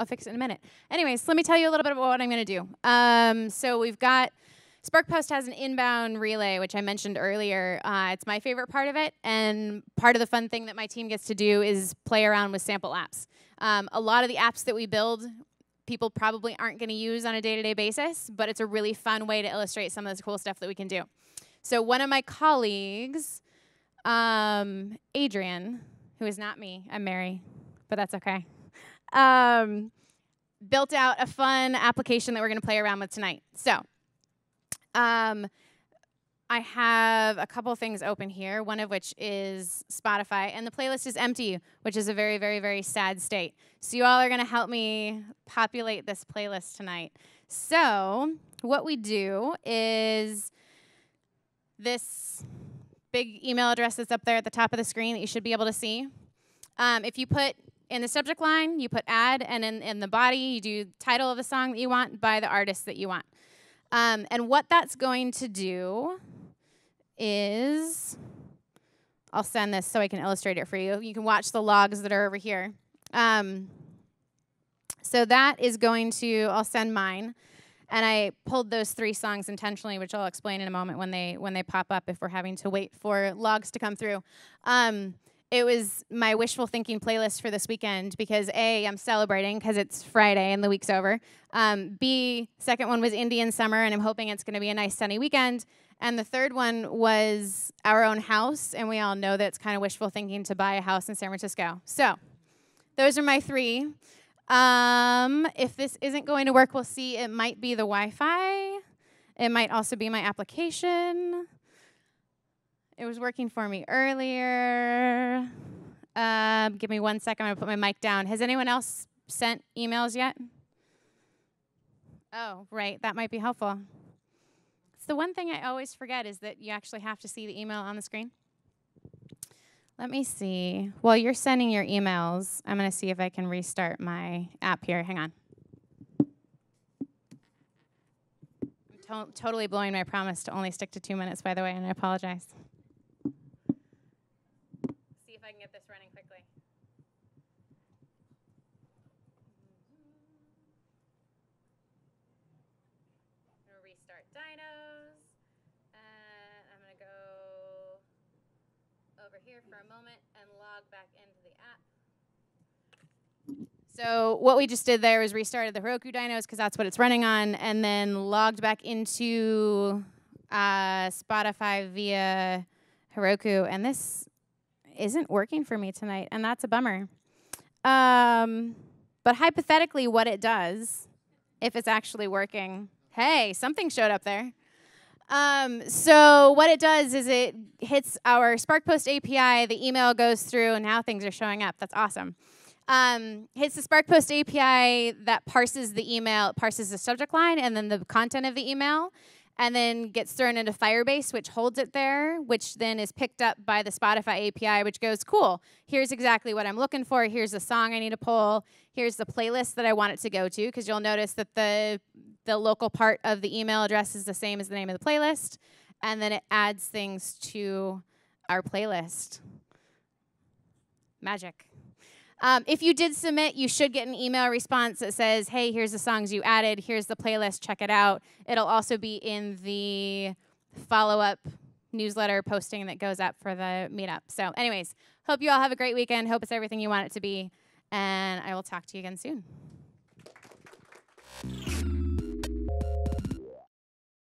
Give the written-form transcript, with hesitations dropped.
I'll fix it in a minute. Anyways, let me tell you a little bit about what I'm going to do. So we've got SparkPost has an inbound relay, which I mentioned earlier. It's my favorite part of it, and part of the fun thing that my team gets to do is play around with sample apps. A lot of the apps that we build, people probably aren't going to use on a day-to-day basis, but it's a really fun way to illustrate some of this cool stuff that we can do. So one of my colleagues, Adrian, who is not me, I'm Mary, but that's okay, built out a fun application that we're going to play around with tonight. So I have a couple things open here, one of which is Spotify, and the playlist is empty, which is a very, very, very sad state. So you all are going to help me populate this playlist tonight. So what we do is this big email address that's up there at the top of the screen that you should be able to see. If you put in the subject line, you put add, and in the body, you do title of the song that you want by the artist that you want. And what that's going to do is, I'll send this so I can illustrate it for you. You can watch the logs that are over here. So that is going to, I'll send mine. And I pulled those 3 songs intentionally, which I'll explain in a moment when they pop up if we're having to wait for logs to come through. It was my wishful thinking playlist for this weekend because A, I'm celebrating because it's Friday and the week's over. B, second one was Indian summer, and I'm hoping it's going to be a nice sunny weekend. And the third one was our own house, and we all know that it's kind of wishful thinking to buy a house in San Francisco. So those are my 3. If this isn't going to work, we'll see. It might be the Wi-Fi. It might also be my application. It was working for me earlier. Give me 1 second. I'm going to put my mic down. Has anyone else sent emails yet? Oh, right. That might be helpful. It's the one thing I always forget is that you actually have to see the email on the screen. Let me see. While you're sending your emails, I'm going to see if I can restart my app here. Hang on. I'm totally blowing my promise to only stick to 2 minutes, by the way, and I apologize. See if I can get this running quickly. I'm going to restart dynos. And I'm going to go over here for a moment and log back into the app. So what we just did there is restarted the Heroku dynos because that's what it's running on, and then logged back into Spotify via Heroku. And this isn't working for me tonight, and that's a bummer. But hypothetically, what it does, if it's actually working, hey, something showed up there. So what it does is it hits our SparkPost API, the email goes through, and now things are showing up. That's awesome. Hits the SparkPost API that parses the email, it parses the subject line and then the content of the email, and then gets thrown into Firebase, which holds it there, which then is picked up by the Spotify API, which goes, cool, here's exactly what I'm looking for, here's the song I need to pull, here's the playlist that I want it to go to, because you'll notice that the local part of the email address is the same as the name of the playlist, and then it adds things to our playlist. Magic. If you did submit, you should get an email response that says, hey, here's the songs you added, here's the playlist, check it out. It'll also be in the follow-up newsletter posting that goes up for the meetup. So anyways, hope you all have a great weekend. Hope it's everything you want it to be. And I will talk to you again soon.